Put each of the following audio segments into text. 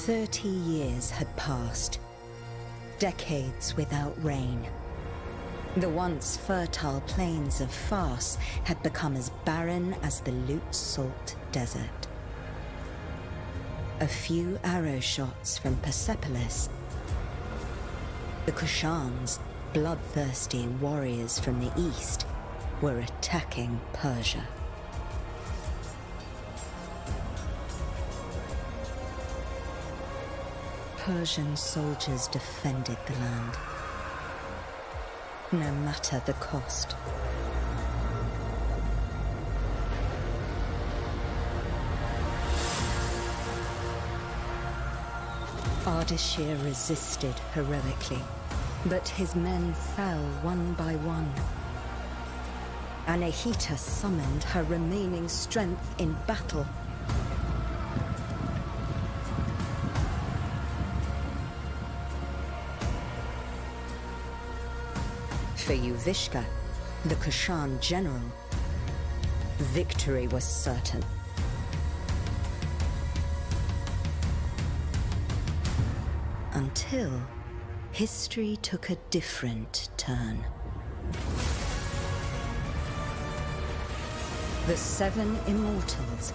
30 years had passed. Decades without rain. The once fertile plains of Fars had become as barren as the Lut Salt Desert. A few arrow shots from Persepolis, the Kushans, bloodthirsty warriors from the east, were attacking Persia. Persian soldiers defended the land, no matter the cost. Ardashir resisted heroically, but his men fell one by one. Anahita summoned her remaining strength in battle. For Uvishka, the Kushan general, victory was certain. Until history took a different turn. The 7 immortals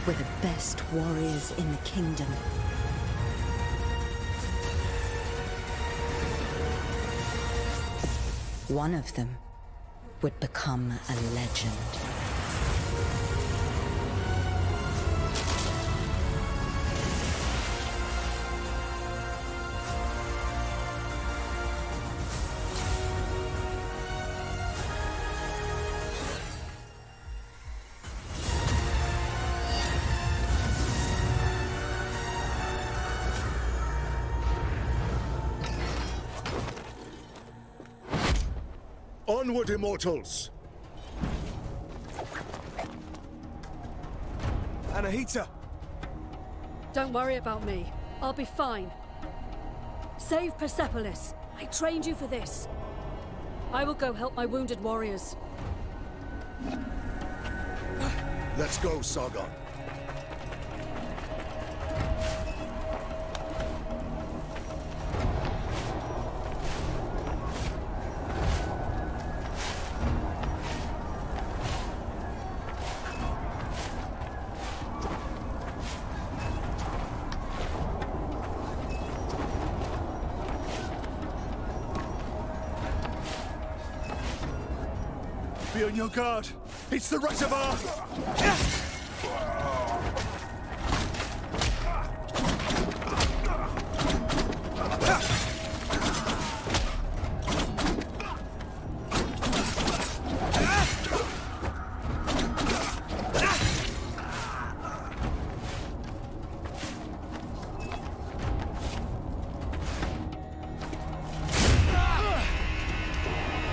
were the best warriors in the kingdom. One of them would become a legend. Onward, immortals! Anahita! Don't worry about me. I'll be fine. Save Persepolis. I trained you for this. I will go help my wounded warriors. Let's go, Sargon. Be on your guard. It's the reservoir!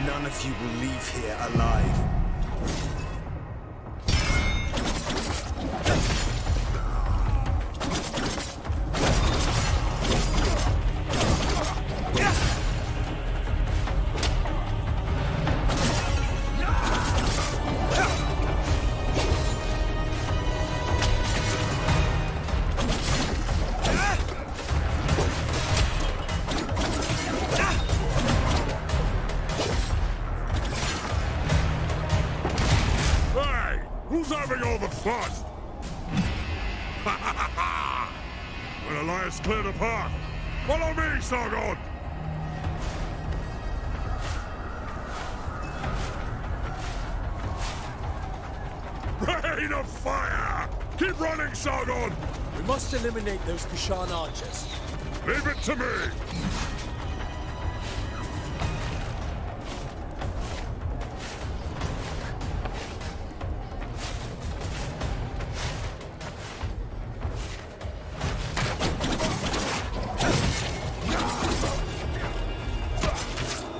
None of you will leave here alive. Who's having all the fun? When Elias cleared the path, follow me, Sargon! Rain of fire! Keep running, Sargon! We must eliminate those Kushan archers. Leave it to me!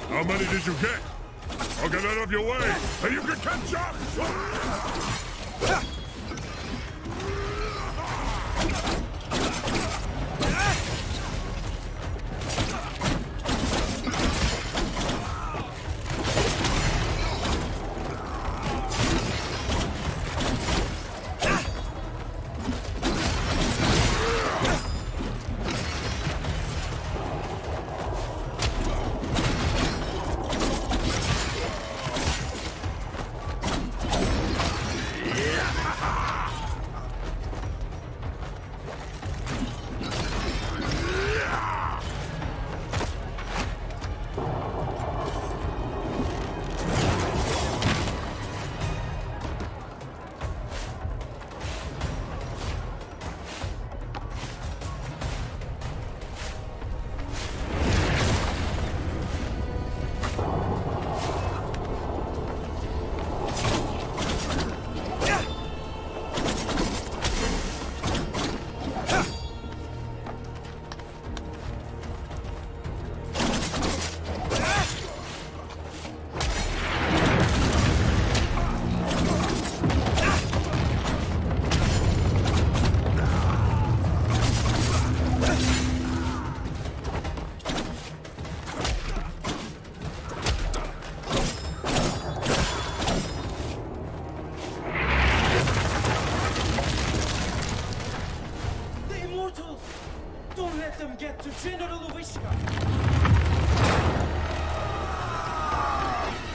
How many did you get? I'll get out of your way, and you can catch up!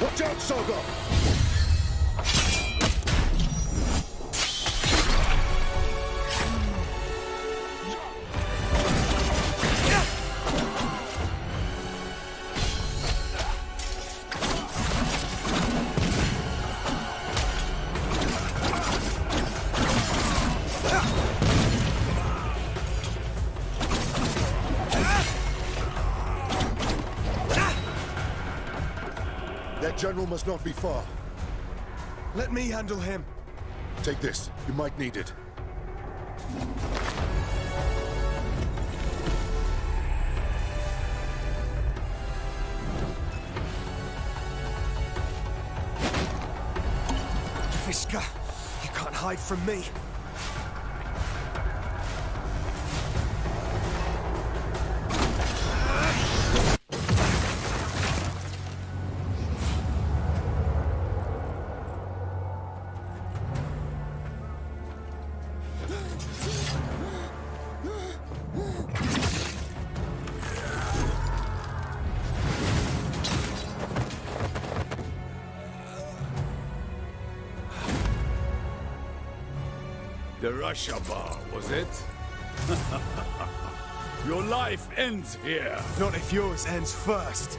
Watch out, Sargon! That general must not be far. Let me handle him. Take this. You might need it. Fiska, you can't hide from me. The Russia bar, was it? Your life ends here. Not if yours ends first.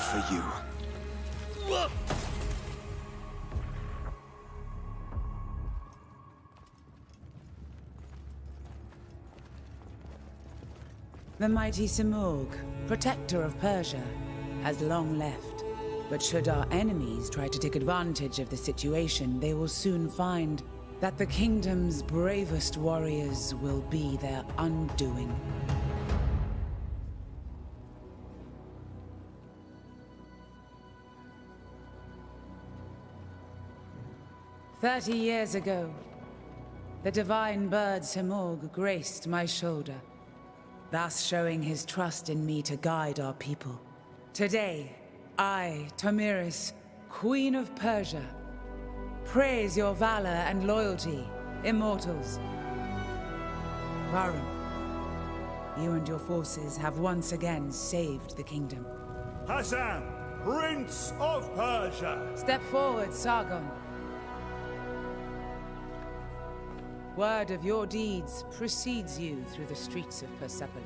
For you. The mighty Simurgh, protector of Persia, has long left. But should our enemies try to take advantage of the situation, they will soon find that the kingdom's bravest warriors will be their undoing. "30 years ago, the divine bird Simurgh graced my shoulder, thus showing his trust in me to guide our people. Today, I, Tomiris, Queen of Persia, praise your valor and loyalty, immortals. Varum, you and your forces have once again saved the kingdom." Hassan, Prince of Persia! Step forward, Sargon. Word of your deeds precedes you through the streets of Persepolis.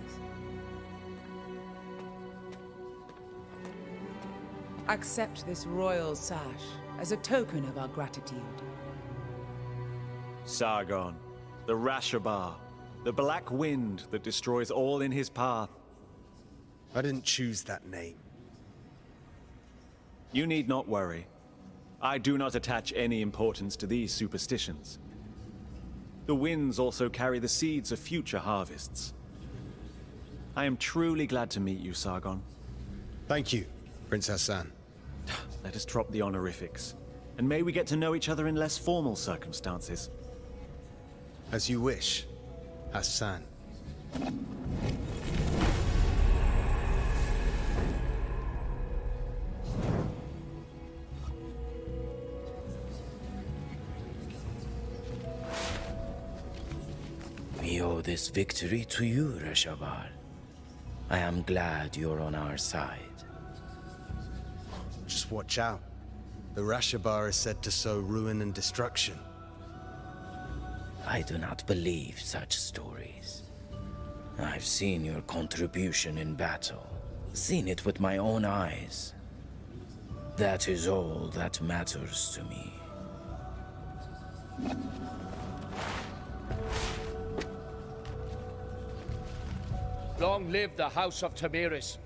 Accept this royal sash as a token of our gratitude. Sargon, the Rashabar, the black wind that destroys all in his path. I didn't choose that name. You need not worry. I do not attach any importance to these superstitions. The winds also carry the seeds of future harvests. I am truly glad to meet you, Sargon. Thank you, Prince Hassan. Let us drop the honorifics, and may we get to know each other in less formal circumstances. As you wish, Hassan. We owe this victory to you, Rashabar. I am glad you're on our side. Just watch out. The Rashabar is said to sow ruin and destruction. I do not believe such stories. I've seen your contribution in battle, seen it with my own eyes. That is all that matters to me. Long live the House of Tamiris.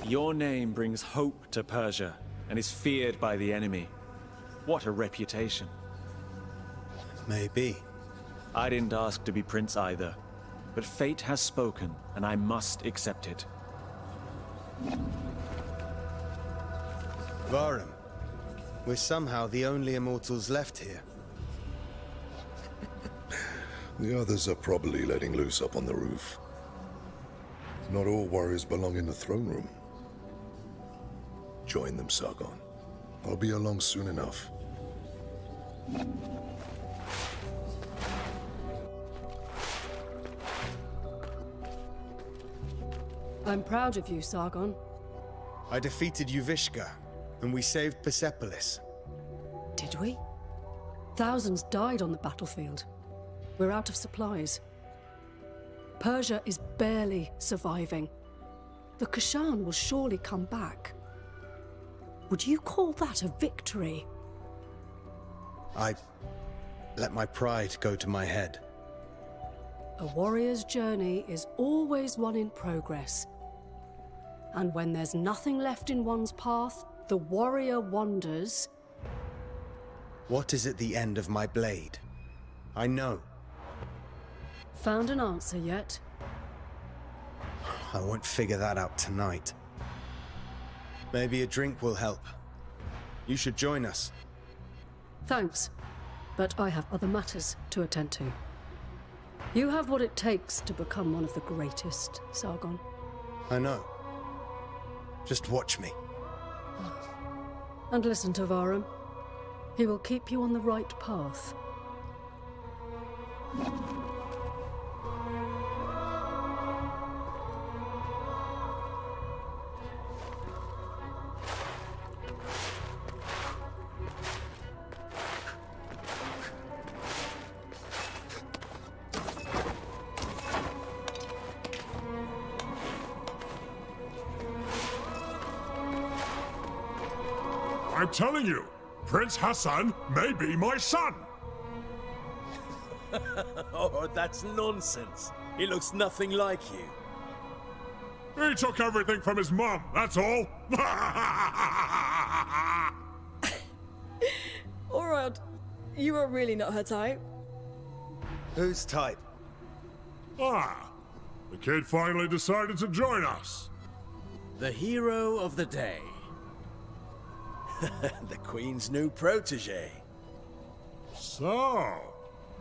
Your name brings hope to Persia, and is feared by the enemy. What a reputation. Maybe. I didn't ask to be prince either, but fate has spoken, and I must accept it. Varum, we're somehow the only immortals left here. The others are probably letting loose up on the roof. Not all warriors belong in the throne room. Join them, Sargon. I'll be along soon enough. I'm proud of you, Sargon. I defeated Uvishka, and we saved Persepolis. Did we? Thousands died on the battlefield. We're out of supplies. Persia is barely surviving. The Kashan will surely come back. Would you call that a victory? I let my pride go to my head. A warrior's journey is always one in progress. And when there's nothing left in one's path, the warrior wanders. What is at the end of my blade? I know. Found an answer yet? I won't figure that out tonight. Maybe a drink will help. You should join us. Thanks, but I have other matters to attend to. You have what it takes to become one of the greatest, Sargon. I know. Just watch me. And listen to Varum. He will keep you on the right path. I'm telling you, Prince Hassan may be my son! Oh, that's nonsense. He looks nothing like you. He took everything from his mom, that's all! Alright, you are really not her type. Whose type? Ah, the kid finally decided to join us. The hero of the day. The Queen's new protege. So,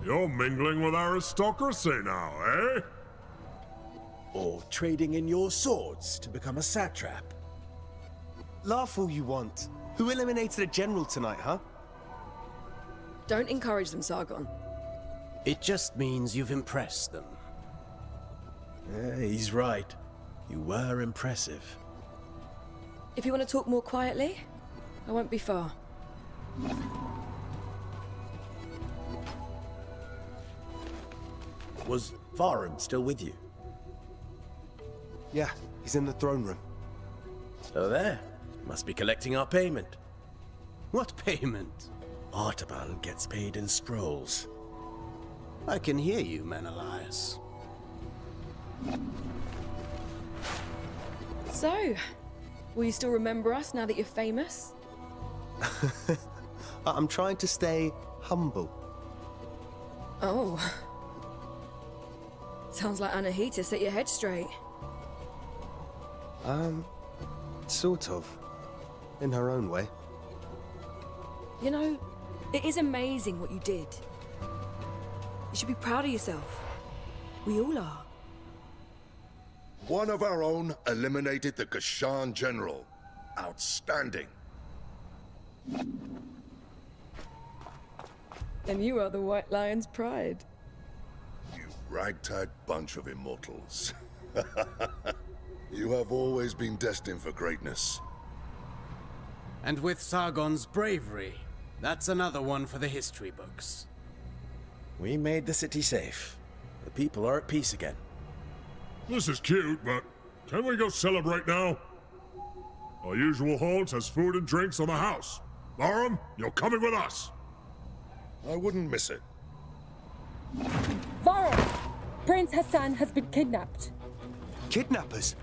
you're mingling with aristocracy now, eh? Or trading in your swords to become a satrap. Laugh all you want. Who eliminated a general tonight, huh? Don't encourage them, Sargon. It just means you've impressed them. Yeah, he's right. You were impressive. If you want to talk more quietly, I won't be far. Was Farum still with you? Yeah, he's in the throne room. So there. Must be collecting our payment. What payment? Artaban gets paid in scrolls. I can hear you, Menelaus. So, will you still remember us now that you're famous? I'm trying to stay humble. Oh. Sounds like Anahita set your head straight. Sort of. In her own way. You know, it is amazing what you did. You should be proud of yourself. We all are. One of our own eliminated the Kashan general. Outstanding. And you are the White Lion's pride. You ragtag bunch of immortals. You have always been destined for greatness. And with Sargon's bravery, that's another one for the history books. We made the city safe. The people are at peace again. This is cute, but can we go celebrate now? Our usual halt has food and drinks on the house. Farum, you're coming with us. I wouldn't miss it. Farum! Prince Hassan has been kidnapped. Kidnappers?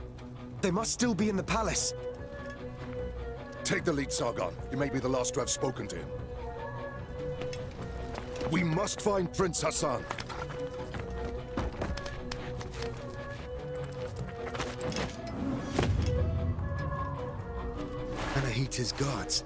They must still be in the palace. Take the lead, Sargon. You may be the last to have spoken to him. We must find Prince Hassan. Anahita's guards.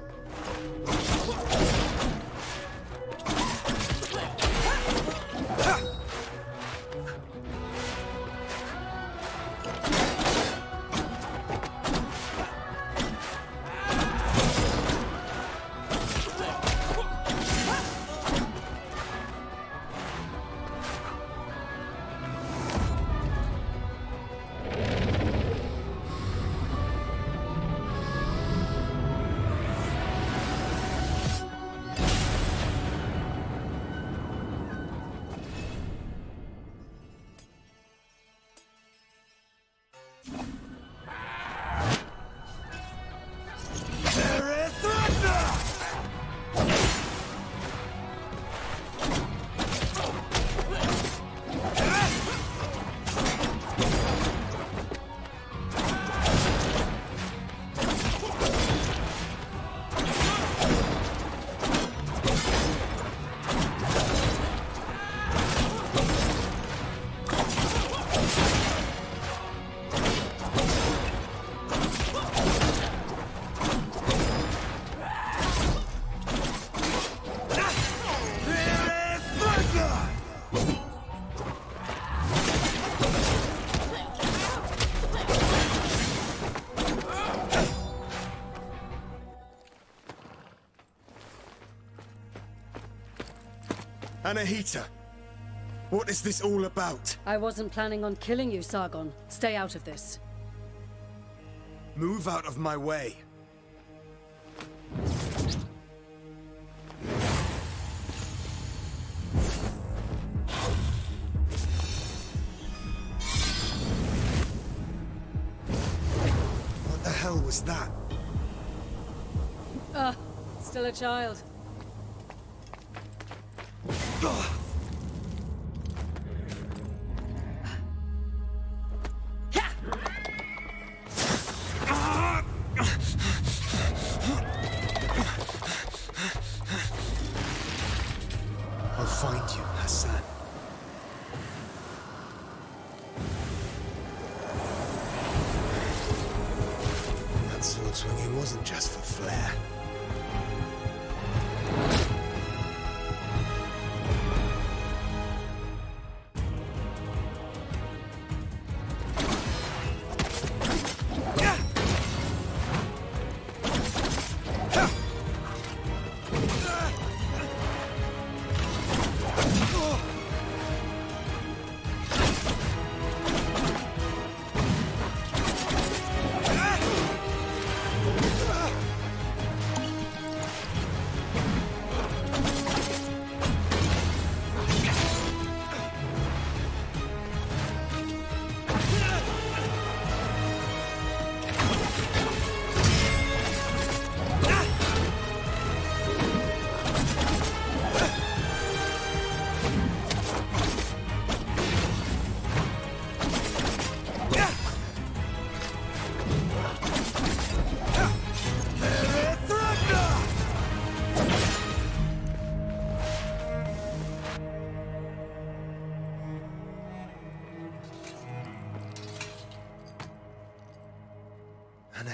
Anahita! What is this all about? I wasn't planning on killing you, Sargon. Stay out of this. Move out of my way. What the hell was that? Still a child. I'll find you, Hassan. That sword swinging wasn't just for flair.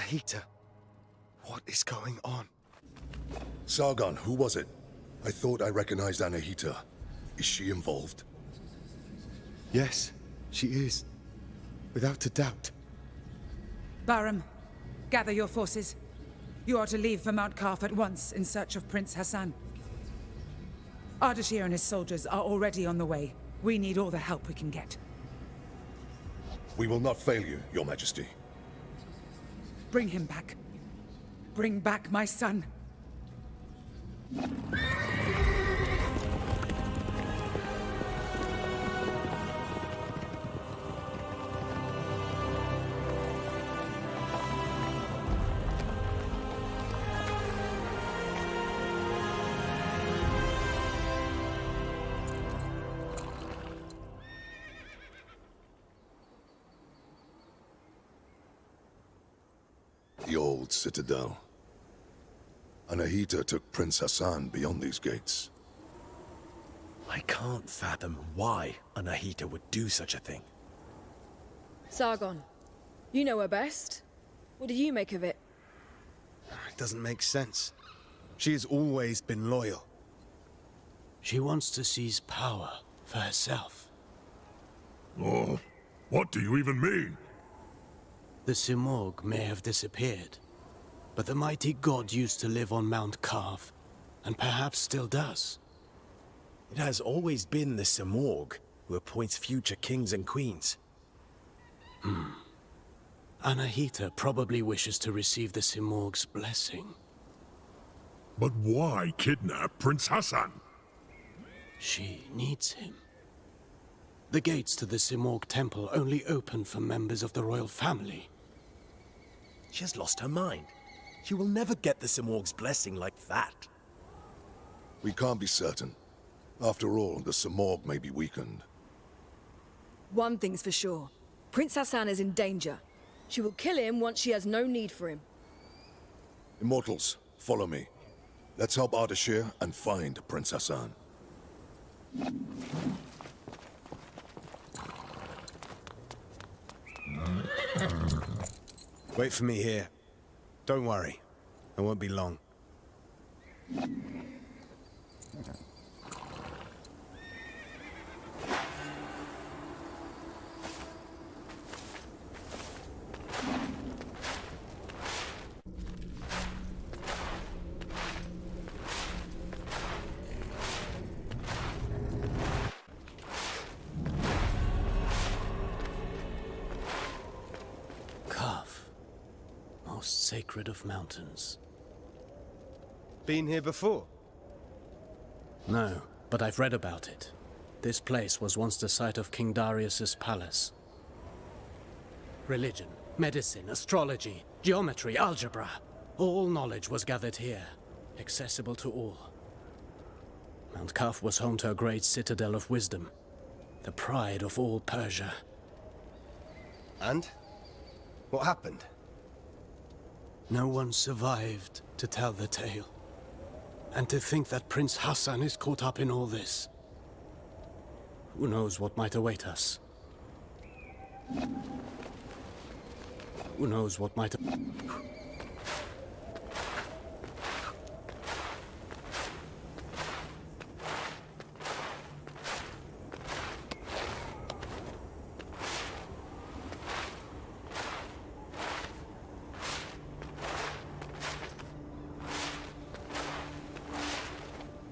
Anahita, what is going on? Sargon, who was it? I thought I recognized Anahita. Is she involved? Yes, she is. Without a doubt. Bahram, gather your forces. You are to leave for Mount Kaf at once in search of Prince Hassan. Ardashir and his soldiers are already on the way. We need all the help we can get. We will not fail you, Your Majesty. Bring him back. Bring back my son. The old citadel. Anahita took Prince Hassan beyond these gates. I can't fathom why Anahita would do such a thing. Sargon, you know her best. What do you make of it? It doesn't make sense. She has always been loyal. She wants to seize power for herself. Oh, what do you even mean? The Simorg may have disappeared, but the mighty god used to live on Mount Kaf, and perhaps still does. It has always been the Simorg who appoints future kings and queens. Anahita probably wishes to receive the Simorg's blessing. But why kidnap Prince Hassan? She needs him. The gates to the Simorg temple only open for members of the royal family. She has lost her mind. She will never get the Simorg's blessing like that. We can't be certain. After all, the Simorg may be weakened. One thing's for sure. Prince Hassan is in danger. She will kill him once she has no need for him. Immortals, follow me. Let's help Ardashir and find Prince Hassan. Wait for me here. Don't worry. I won't be long. Sacred of mountains. Been here before? No, but I've read about it. This place was once the site of King Darius's palace. Religion, medicine, astrology, geometry, algebra. All knowledge was gathered here, accessible to all. Mount Kaf was home to a great citadel of wisdom, the pride of all Persia. And? What happened? No one survived to tell the tale. And to think that Prince Hassan is caught up in all this. Who knows what might await us? Who knows what might...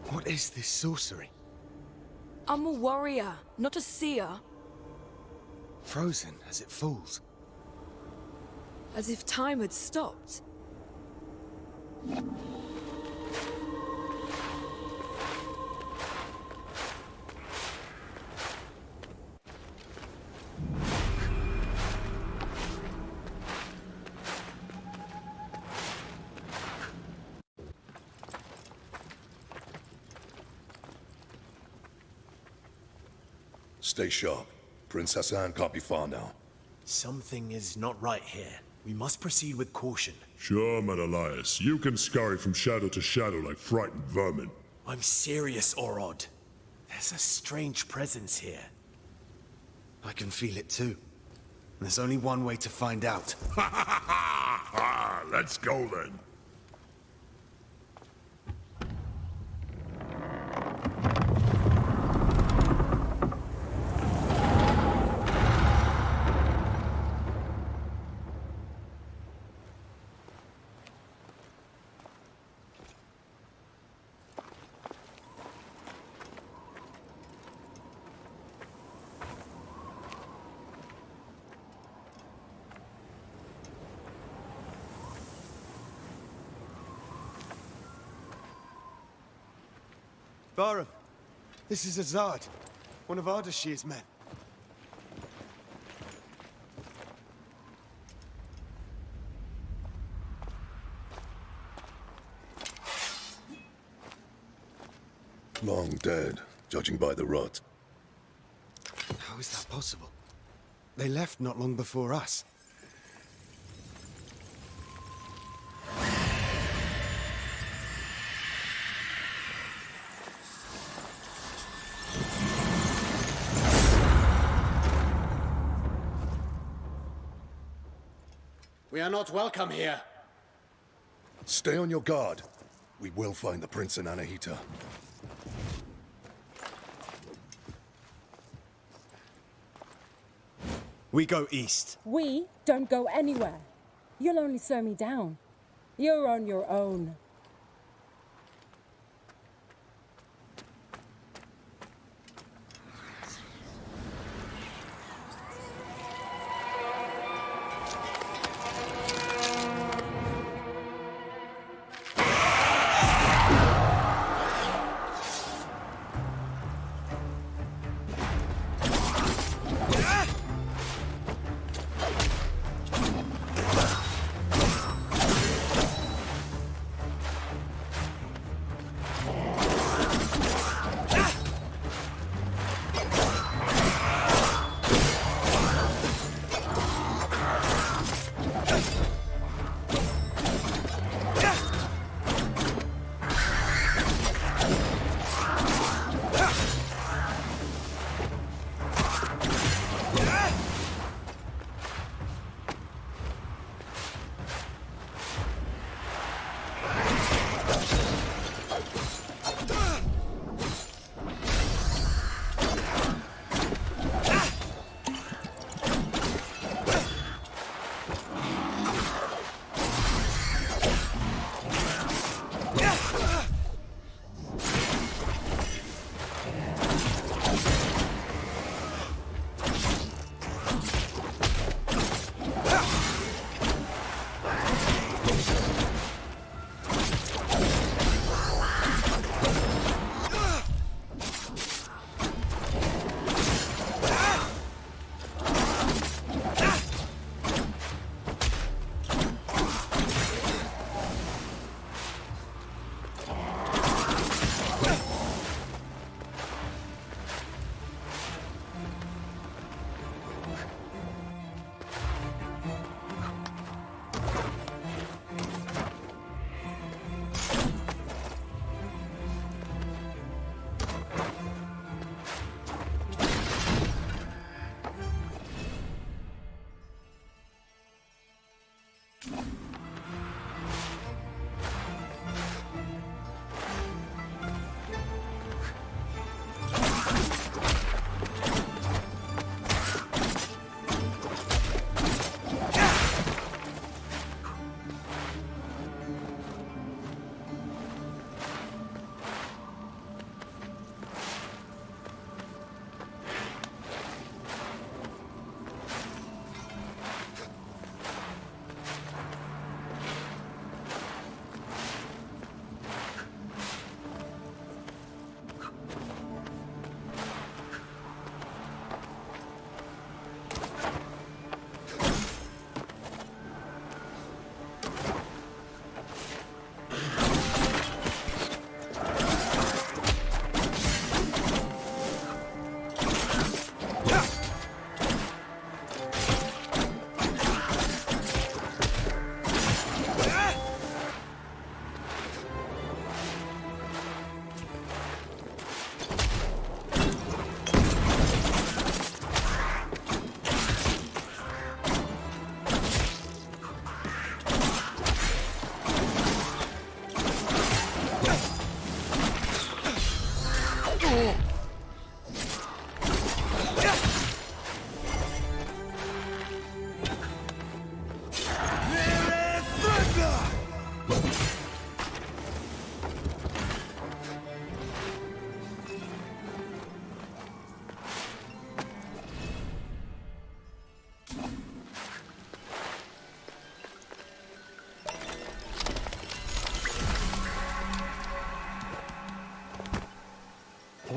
What is this sorcery? I'm a warrior, not a seer. Frozen as it falls. As if time had stopped. Stay sharp. Prince Hassan can't be far now. Something is not right here. We must proceed with caution. Sure, Menelaus. You can scurry from shadow to shadow like frightened vermin. I'm serious, Orod. There's a strange presence here. I can feel it too. There's only one way to find out. Let's go then. Barum, this is Azad, one of Ardashir's men. Long dead, judging by the rot. How is that possible? They left not long before us. We are not welcome here. Stay on your guard. We will find the Prince and Anahita. We go east. We don't go anywhere. You'll only slow me down. You're on your own.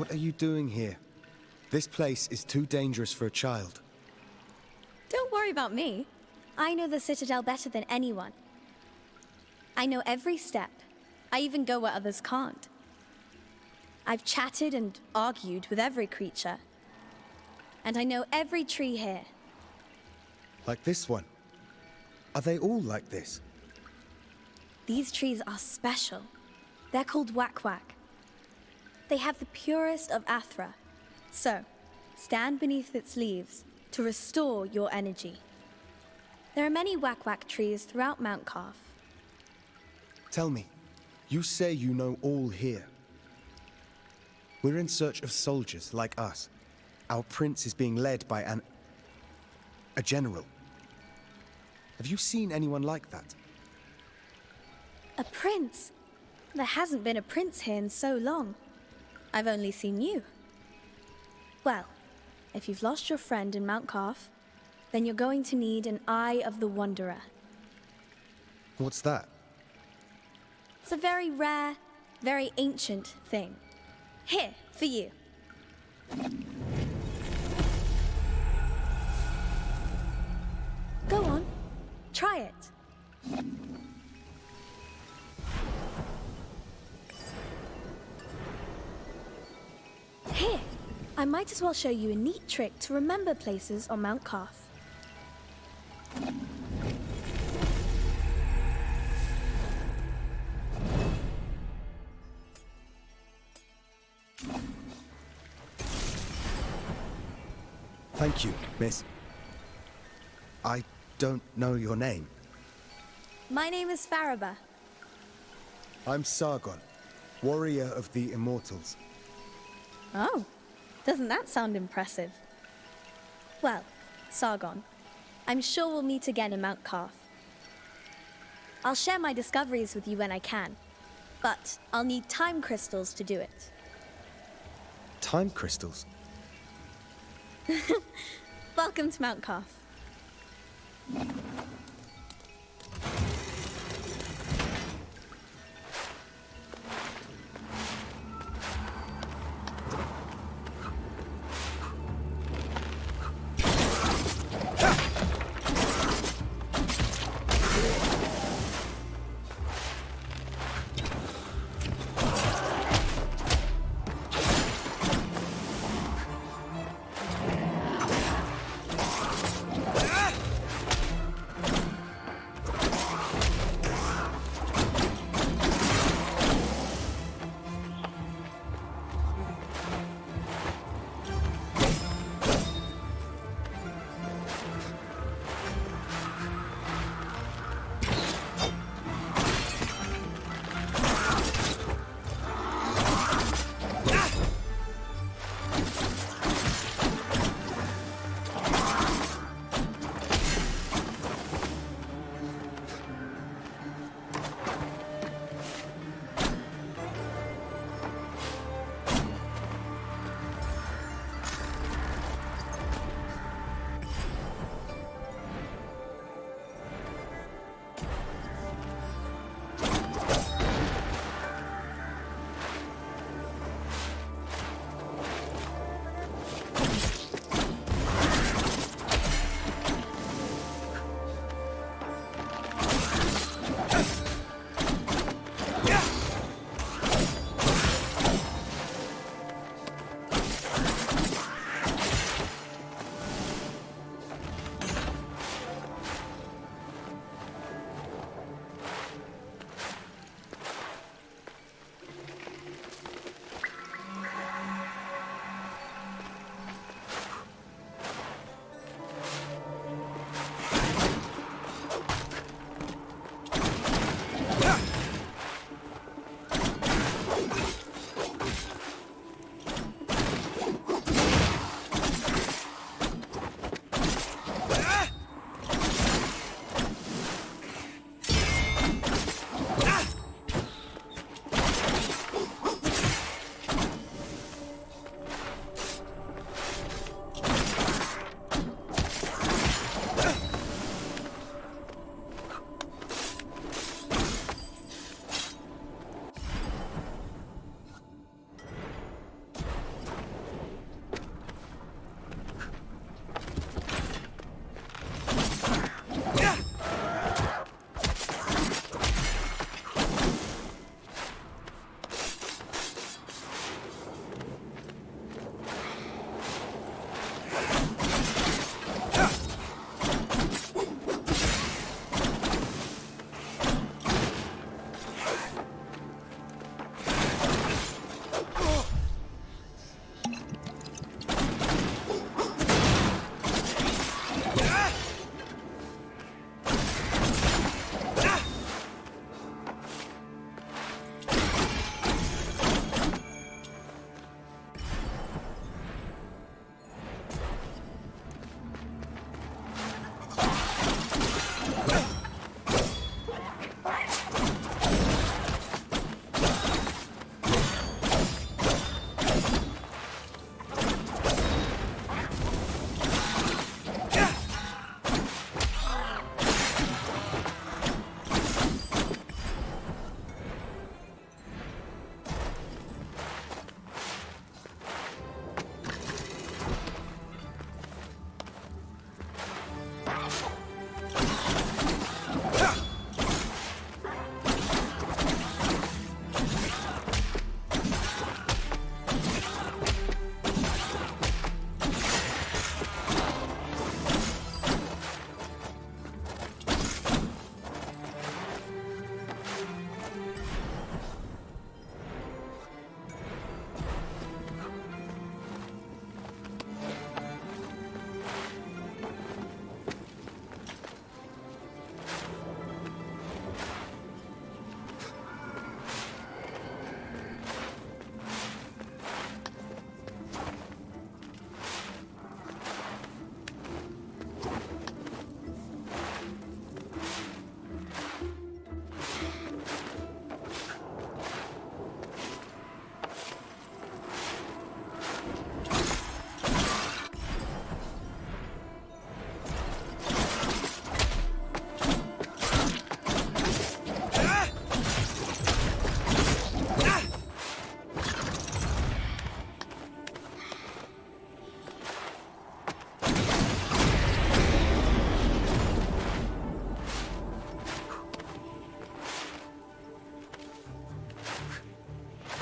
What are you doing here? This place is too dangerous for a child. Don't worry about me. I know the Citadel better than anyone. I know every step. I even go where others can't. I've chatted and argued with every creature. And I know every tree here. Like this one? Are they all like this? These trees are special. They're called Wak-Wak. They have the purest of Athra. So, stand beneath its leaves to restore your energy. There are many Wak-Wak trees throughout Mount Calf. Tell me, you say you know all here. We're in search of soldiers like us. Our prince is being led by a general. Have you seen anyone like that? A prince? There hasn't been a prince here in so long. I've only seen you. Well, if you've lost your friend in Mount Calf, then you're going to need an Eye of the Wanderer. What's that? It's a very rare, very ancient thing. Here, for you. Go on, try it. Here, I might as well show you a neat trick to remember places on Mount Calf. Thank you, miss. I don't know your name. My name is Faraba. I'm Sargon, warrior of the Immortals. Oh, doesn't that sound impressive? Well, Sargon, I'm sure we'll meet again in Mount Calf. I'll share my discoveries with you when I can, but I'll need time crystals to do it. Time crystals? Welcome to Mount Calf.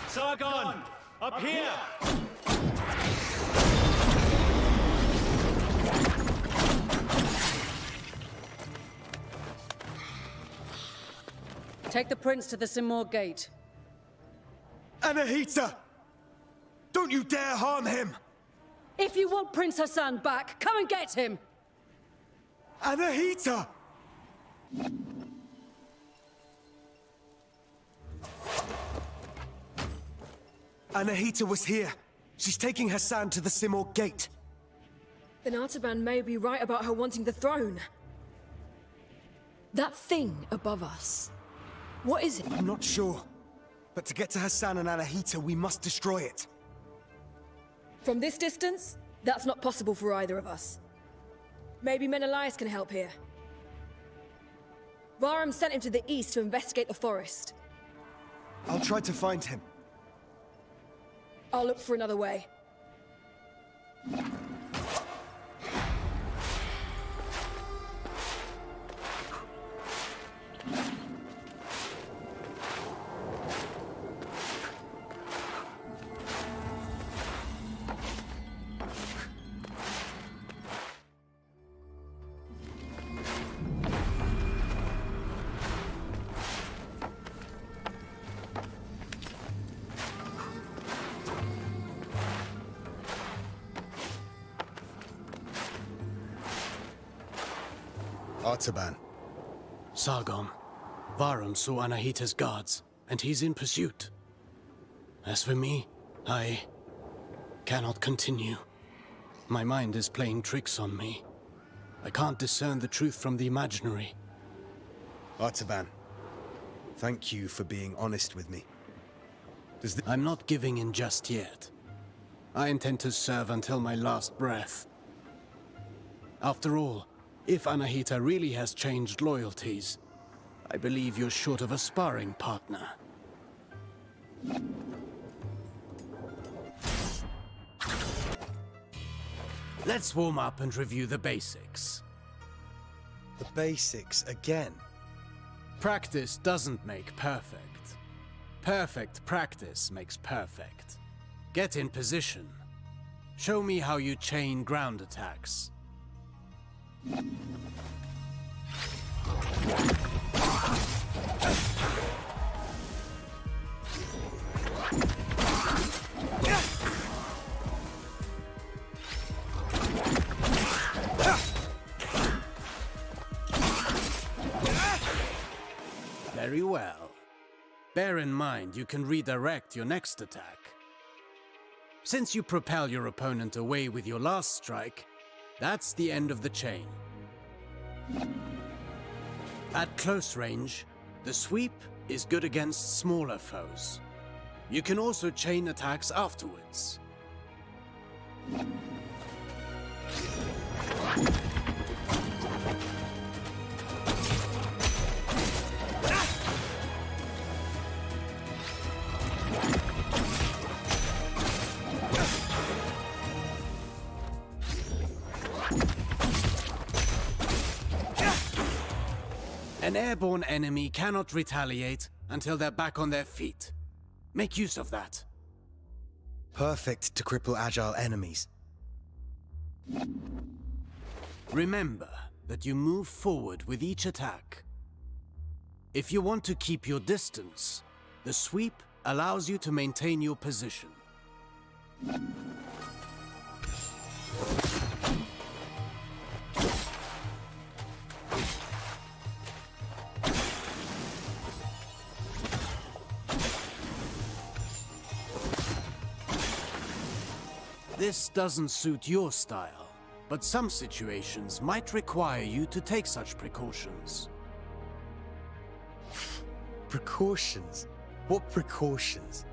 Sargon! Up here! Take the prince to the Simor Gate. Anahita! Don't you dare harm him! If you want Prince Hassan back, come and get him! Anahita! Anahita was here. She's taking Hassan to the Simor Gate. Then Artaban may be right about her wanting the throne. That thing above us. What is it? I'm not sure. But to get to Hassan and Anahita, we must destroy it. From this distance, that's not possible for either of us. Maybe Menelaus can help here. Varum sent him to the east to investigate the forest. I'll try to find him. I'll look for another way. Artaban. Sargon. Varum saw Anahita's guards, and he's in pursuit. As for me, I cannot continue. My mind is playing tricks on me. I can't discern the truth from the imaginary. Artaban, thank you for being honest with me. I'm not giving in just yet. I intend to serve until my last breath. After all, if Anahita really has changed loyalties, I believe you're short of a sparring partner. Let's warm up and review the basics. The basics again? Practice doesn't make perfect. Perfect practice makes perfect. Get in position. Show me how you chain ground attacks. Very well. Bear in mind you can redirect your next attack. Since you propel your opponent away with your last strike, that's the end of the chain. At close range, the sweep is good against smaller foes. You can also chain attacks afterwards. An airborne enemy cannot retaliate until they're back on their feet. Make use of that. Perfect to cripple agile enemies. Remember that you move forward with each attack. If you want to keep your distance, the sweep allows you to maintain your position. This doesn't suit your style, but some situations might require you to take such precautions. Precautions? What precautions?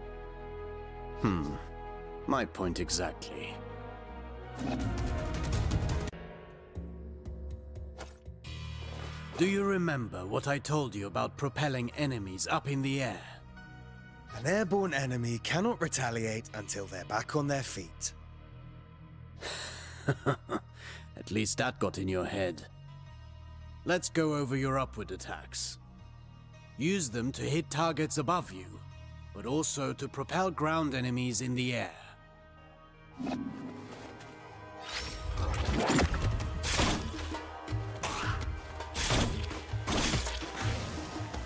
My point exactly. Do you remember what I told you about propelling enemies up in the air? An airborne enemy cannot retaliate until they're back on their feet. At least that got in your head. Let's go over your upward attacks. Use them to hit targets above you. but also to propel ground enemies in the air.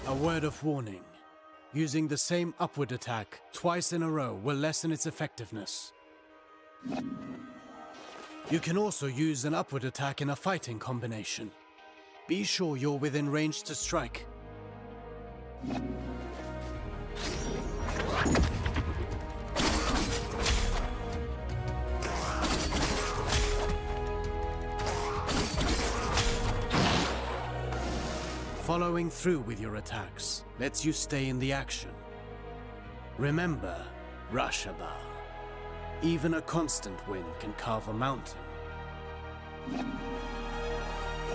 A word of warning. Using the same upward attack twice in a row will lessen its effectiveness. You can also use an upward attack in a fighting combination. Be sure you're within range to strike. Following through with your attacks lets you stay in the action. Remember, Rashaba. Even a constant wind can carve a mountain.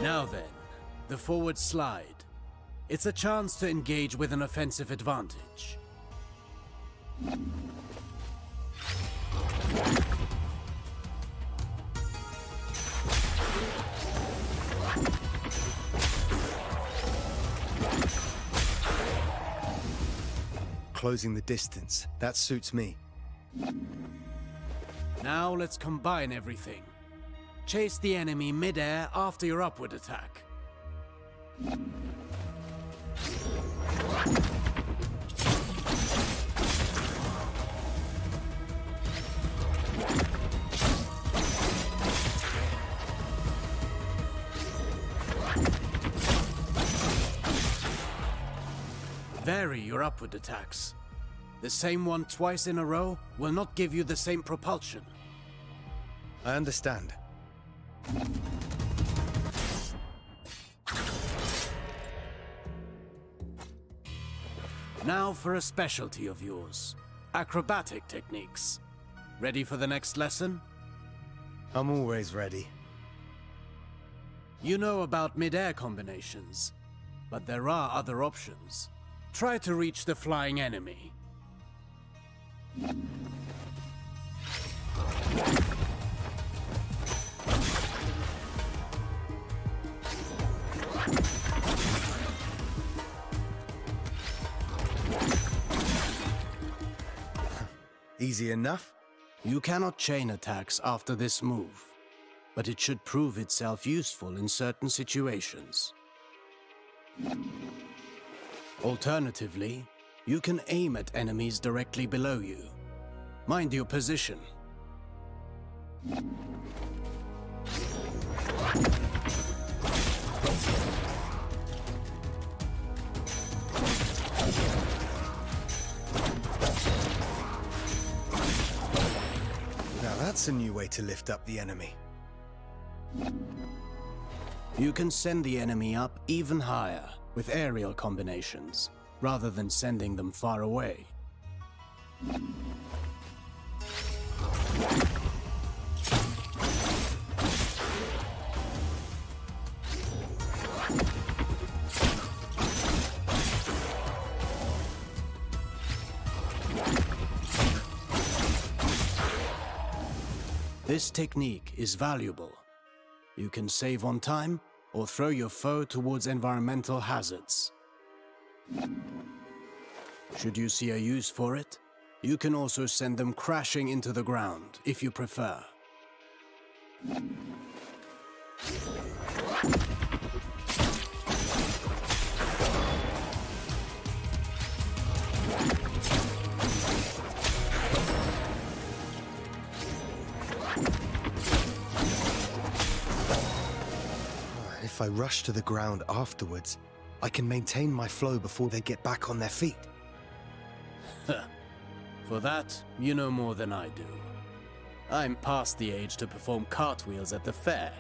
Now then, the forward slide. It's a chance to engage with an offensive advantage. Closing the distance. That suits me. Now let's combine everything. Chase the enemy mid-air after your upward attack. Vary your upward attacks. The same one twice in a row will not give you the same propulsion. I understand. Now for a specialty of yours. Acrobatic techniques. Ready for the next lesson? I'm always ready. You know about mid-air combinations, but there are other options. Try to reach the flying enemy. Easy enough? You cannot chain attacks after this move, but it should prove itself useful in certain situations. Alternatively, you can aim at enemies directly below you. Mind your position. Now that's a new way to lift up the enemy. You can send the enemy up even higher with aerial combinations, rather than sending them far away. This technique is valuable. You can save on time or throw your foe towards environmental hazards. Should you see a use for it, you can also send them crashing into the ground if you prefer. If I rush to the ground afterwards, I can maintain my flow before they get back on their feet. For that, you know more than I do. I'm past the age to perform cartwheels at the fair.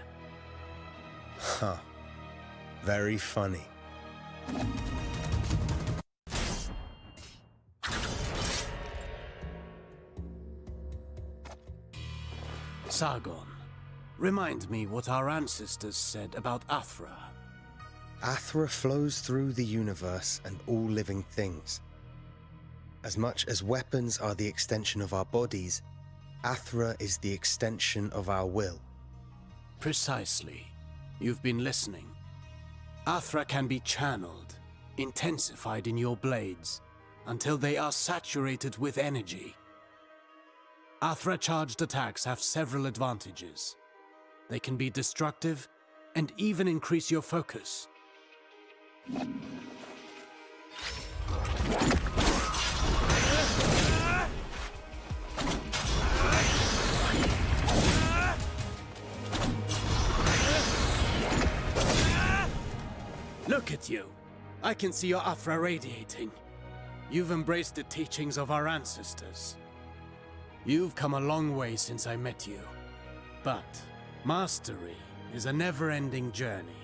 Huh. Very funny. Sargon, remind me what our ancestors said about Athra. Athra flows through the universe and all living things. As much as weapons are the extension of our bodies, Athra is the extension of our will. Precisely. You've been listening. Athra can be channeled, intensified in your blades. until they are saturated with energy. Athra-charged attacks have several advantages. They can be destructive and even increase your focus. Look at you! I can see your Athra radiating. You've embraced the teachings of our ancestors. You've come a long way since I met you. But mastery is a never-ending journey.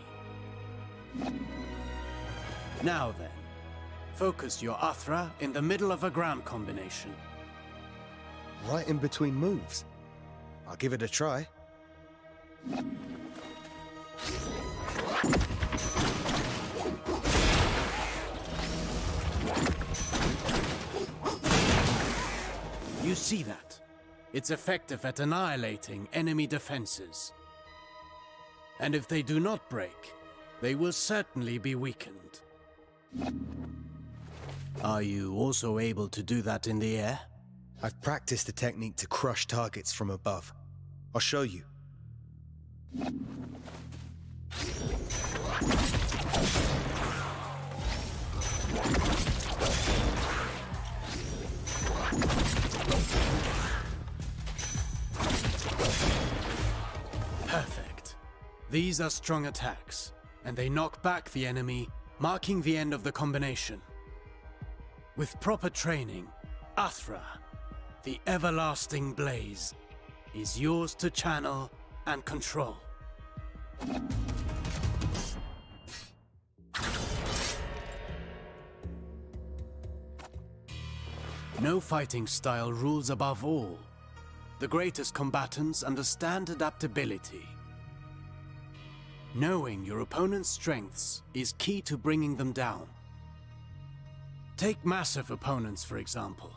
Now then, focus your Athra in the middle of a ground combination. Right in between moves. I'll give it a try. You see that? It's effective at annihilating enemy defenses. And if they do not break, they will certainly be weakened. Are you also able to do that in the air? I've practiced the technique to crush targets from above. I'll show you. Perfect. These are strong attacks, and they knock back the enemy, marking the end of the combination. With proper training, Athra, the everlasting blaze, is yours to channel and control. No fighting style rules above all. The greatest combatants understand adaptability. Knowing your opponent's strengths is key to bringing them down. Take massive opponents, for example.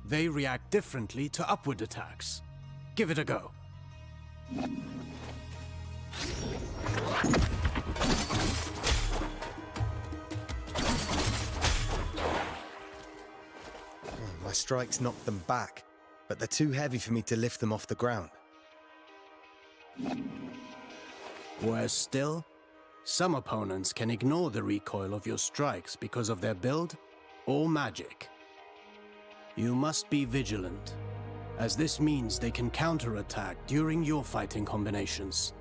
They react differently to upward attacks. Give it a go. My strikes knocked them back, but they're too heavy for me to lift them off the ground. Worse still, some opponents can ignore the recoil of your strikes because of their build or magic. You must be vigilant, as this means they can counterattack during your fighting combinations.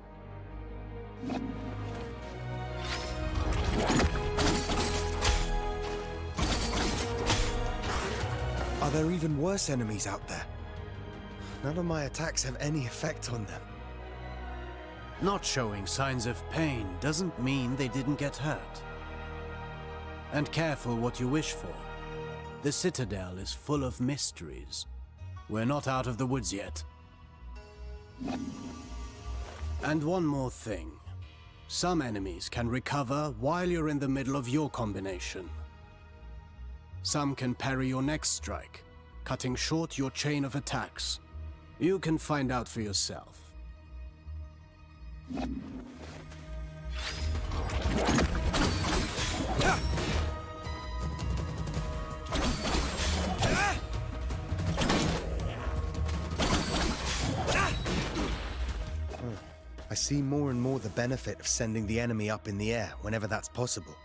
Are there even worse enemies out there? None of my attacks have any effect on them. Not showing signs of pain doesn't mean they didn't get hurt. And careful what you wish for. The Citadel is full of mysteries. We're not out of the woods yet. And one more thing. Some enemies can recover while you're in the middle of your combination. Some can parry your next strike, cutting short your chain of attacks. You can find out for yourself. I see more and more the benefit of sending the enemy up in the air whenever that's possible.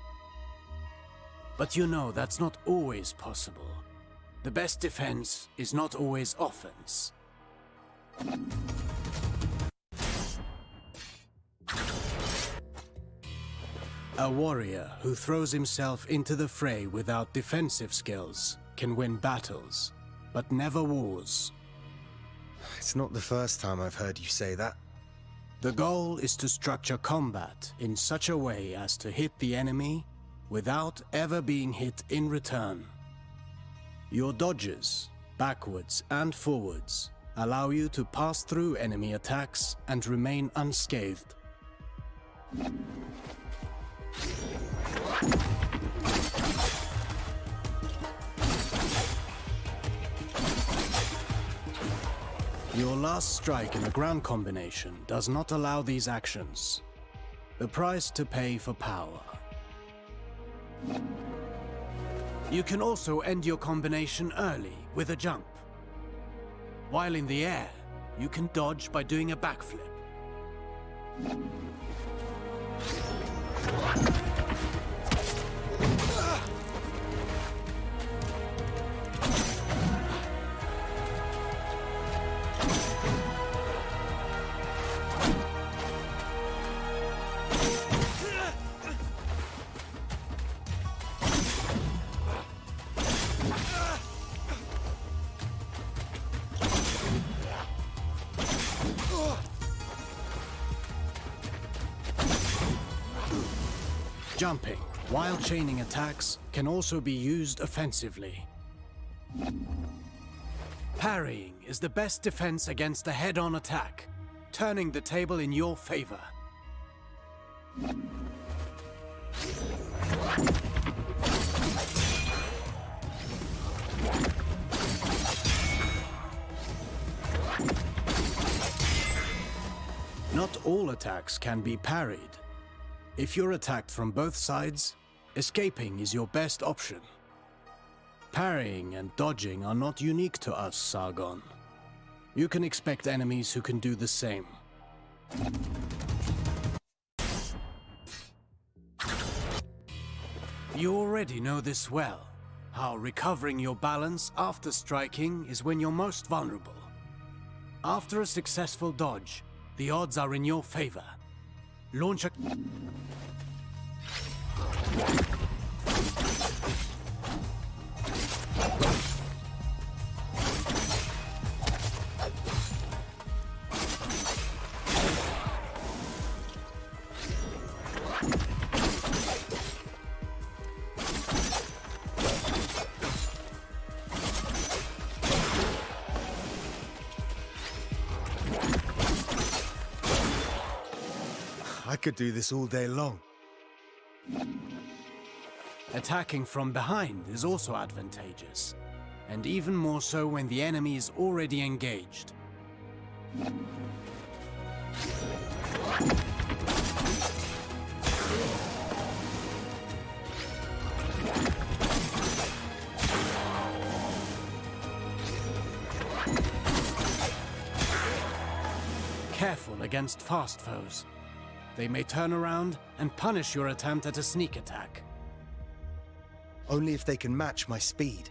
But you know that's not always possible. The best defense is not always offense. A warrior who throws himself into the fray without defensive skills can win battles, but never wars. It's not the first time I've heard you say that. The goal is to structure combat in such a way as to hit the enemy without ever being hit in return. Your dodges, backwards and forwards, allow you to pass through enemy attacks and remain unscathed. Your last strike in a ground combination does not allow these actions. The price to pay for power. You can also end your combination early with a jump. While in the air, you can dodge by doing a backflip. Jumping, while chaining attacks, can also be used offensively. Parrying is the best defense against a head-on attack, turning the table in your favor. Not all attacks can be parried. If you're attacked from both sides, escaping is your best option. Parrying and dodging are not unique to us, Sargon. You can expect enemies who can do the same. You already know this well, how recovering your balance after striking is when you're most vulnerable. After a successful dodge, the odds are in your favor. Launch a... I could do this all day long. Attacking from behind is also advantageous, and even more so when the enemy is already engaged. Careful against fast foes. They may turn around and punish your attempt at a sneak attack. Only if they can match my speed.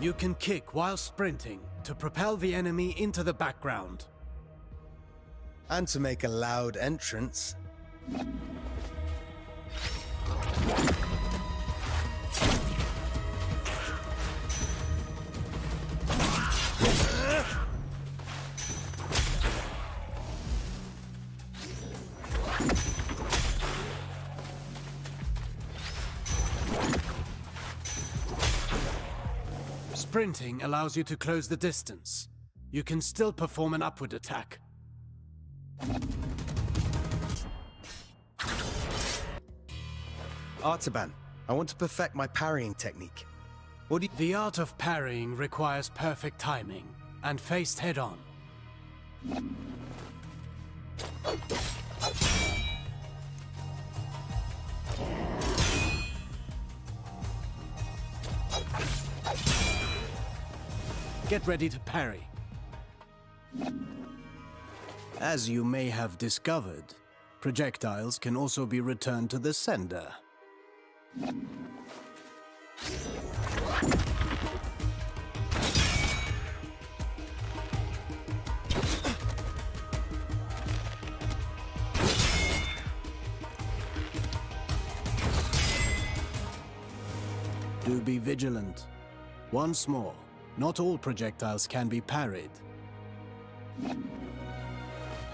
You can kick while sprinting to propel the enemy into the background. And to make a loud entrance. Sprinting allows you to close the distance. You can still perform an upward attack. Artaban, I want to perfect my parrying technique. What do you... The art of parrying requires perfect timing and faced head-on. Get ready to parry. As you may have discovered, projectiles can also be returned to the sender. Do be vigilant. Once more, not all projectiles can be parried.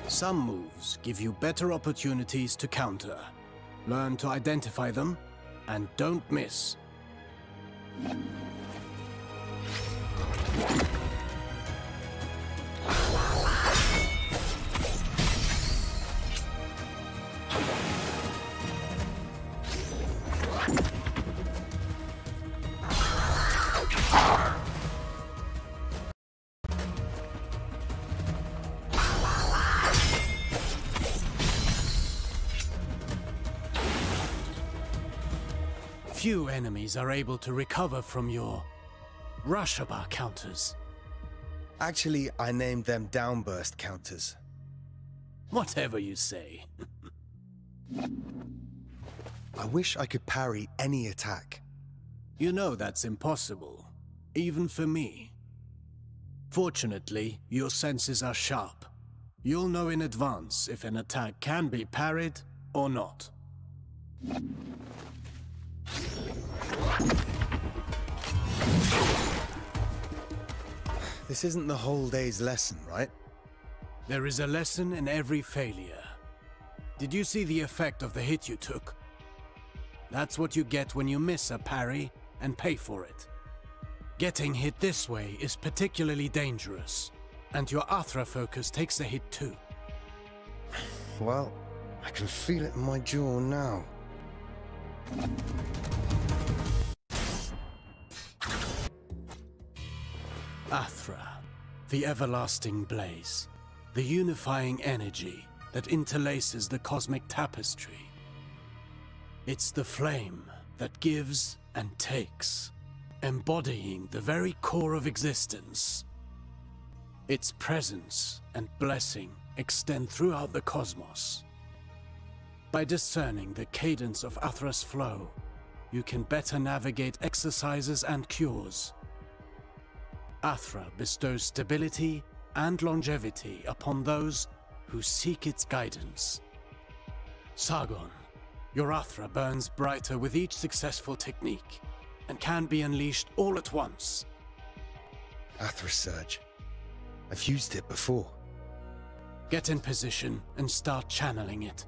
Some moves give you better opportunities to counter. Learn to identify them, and don't miss. Few enemies are able to recover from your Rashaba counters. Actually, I named them downburst counters. Whatever you say. I wish I could parry any attack. You know that's impossible, even for me. Fortunately, your senses are sharp. You'll know in advance if an attack can be parried or not. This isn't the whole day's lesson, right? There is a lesson in every failure. Did you see the effect of the hit you took? That's what you get when you miss a parry and pay for it. Getting hit this way is particularly dangerous, and your Athra focus takes a hit too. Well, I can feel it in my jaw now. Athra, the everlasting blaze, the unifying energy that interlaces the cosmic tapestry. It's the flame that gives and takes, embodying the very core of existence. Its presence and blessing extend throughout the cosmos. By discerning the cadence of Athra's flow, you can better navigate exercises and cures. Athra bestows stability and longevity upon those who seek its guidance. Sargon, your Athra burns brighter with each successful technique, and can be unleashed all at once. Athra Surge. I've used it before. Get in position and start channeling it.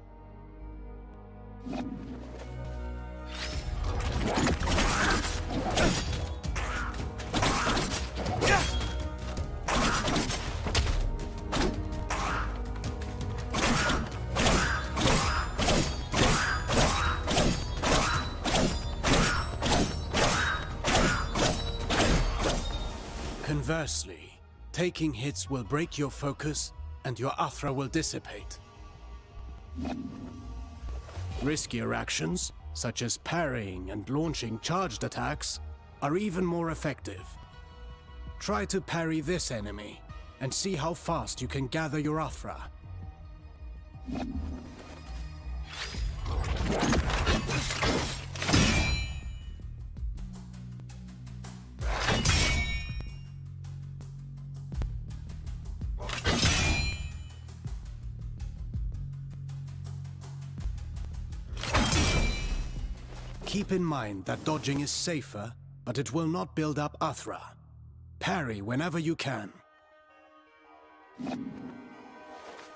Conversely, taking hits will break your focus and your Athra will dissipate. Riskier actions, such as parrying and launching charged attacks, are even more effective. Try to parry this enemy, and see how fast you can gather your Athra. Keep in mind that dodging is safer, but it will not build up Athra. Parry whenever you can.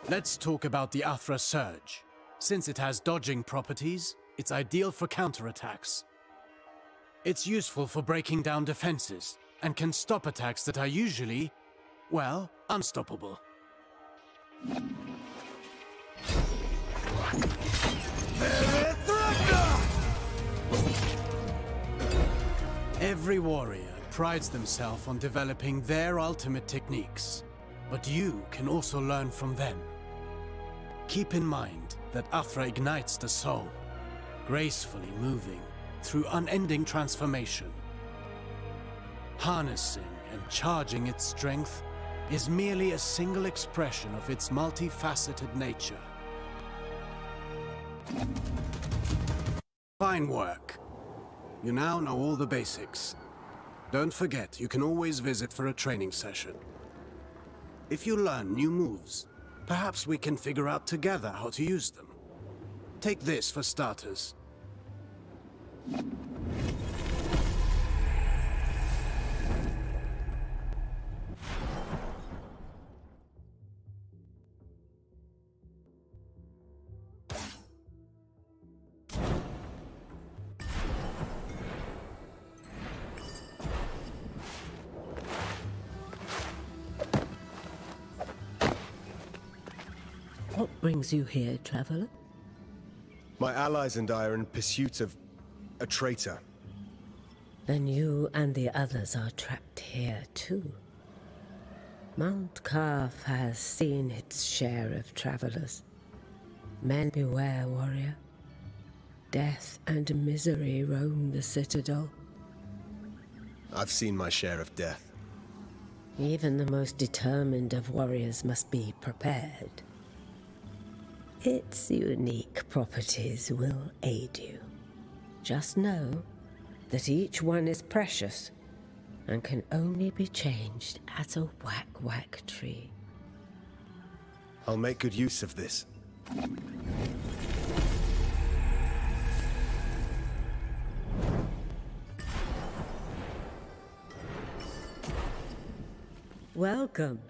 Let's talk about the Athra Surge. Since it has dodging properties, it's ideal for counterattacks. It's useful for breaking down defenses, and can stop attacks that are usually, well, unstoppable. Every warrior prides themselves on developing their ultimate techniques, but you can also learn from them. Keep in mind that Athra ignites the soul, gracefully moving through unending transformation. Harnessing and charging its strength is merely a single expression of its multifaceted nature. Fine work. You now know all the basics. Don't forget, you can always visit for a training session. If you learn new moves, perhaps we can figure out together how to use them. Take this for starters. What brings you here, traveler? My allies and I are in pursuit of a traitor. Then you and the others are trapped here, too. Mount Carf has seen its share of travelers. Men beware, warrior. Death and misery roam the Citadel. I've seen my share of death. Even the most determined of warriors must be prepared. Its unique properties will aid you. Just know that each one is precious and can only be changed at a whack-whack tree. I'll make good use of this. Welcome.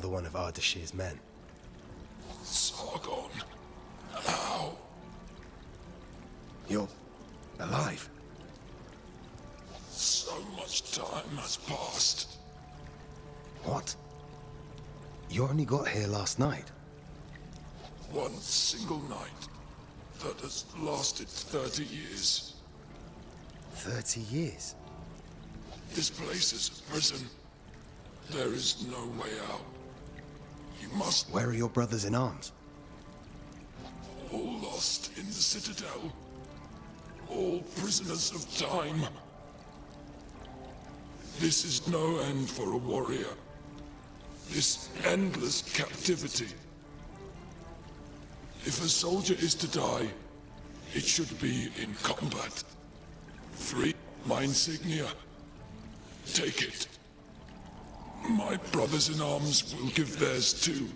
One of Ardashir's men. Sargon, how? You're alive. So much time has passed. What? You only got here last night. One single night that has lasted 30 years. 30 years? This place is a prison. There is no way out. You must... Where are your brothers in arms? All lost in the Citadel. All prisoners of time. This is no end for a warrior. This endless captivity. If a soldier is to die, it should be in combat. Free my insignia. Take it. My brothers in arms will give theirs too.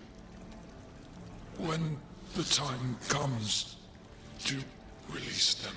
When the time comes to release them.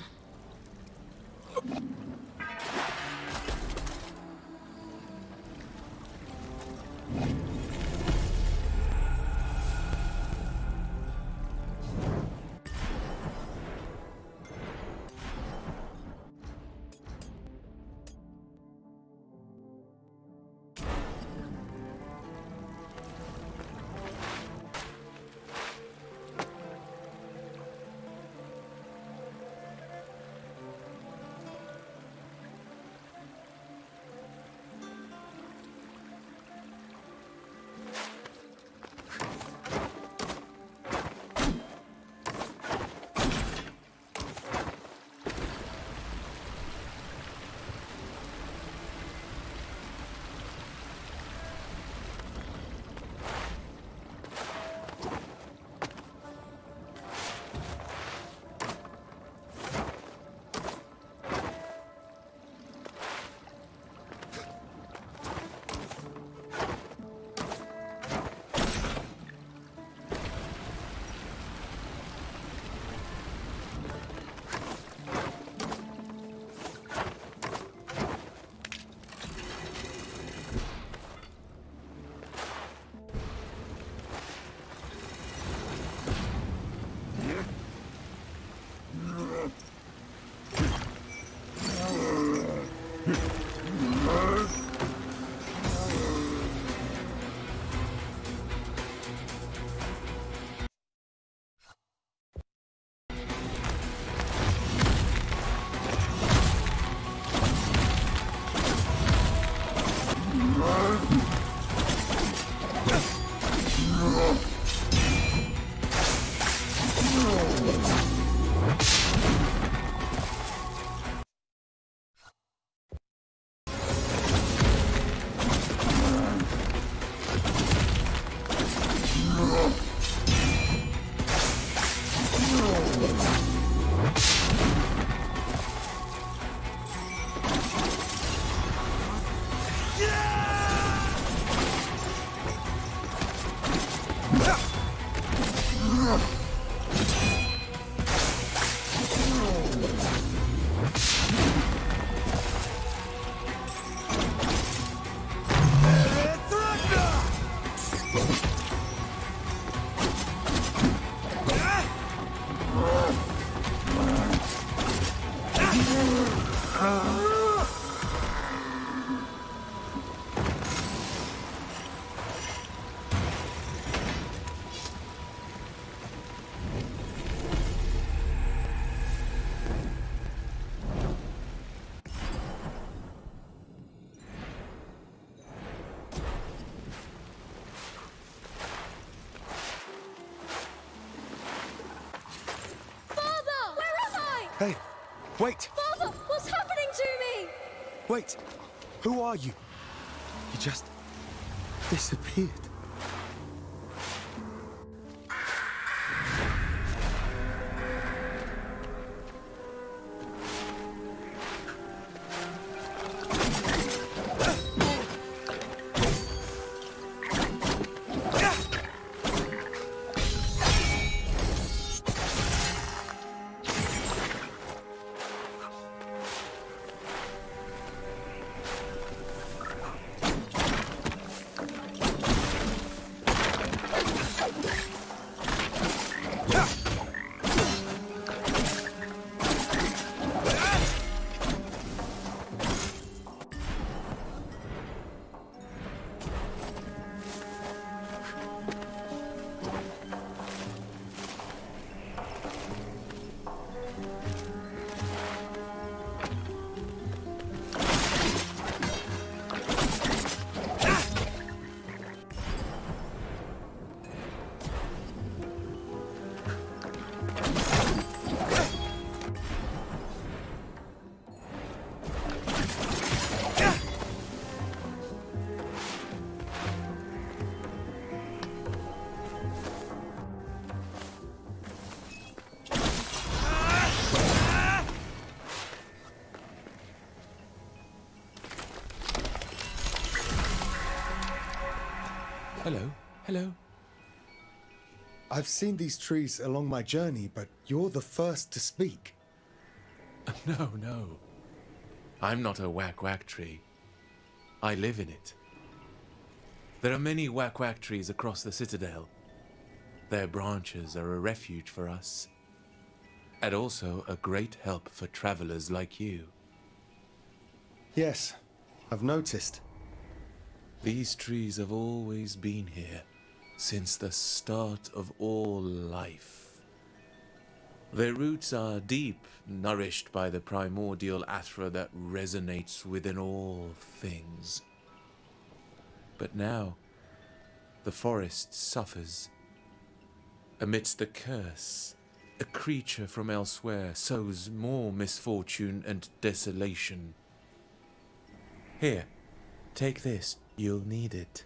Hey, wait! Father, what's happening to me? Wait, who are you? You just disappeared. Hello, hello. I've seen these trees along my journey, but you're the first to speak. No, no. I'm not a whack-whack tree. I live in it. There are many whack-whack trees across the Citadel. Their branches are a refuge for us, and also a great help for travelers like you. Yes, I've noticed. These trees have always been here, since the start of all life. Their roots are deep, nourished by the primordial athra that resonates within all things. But now, the forest suffers. Amidst the curse, a creature from elsewhere sows more misfortune and desolation. Here, take this. You'll need it.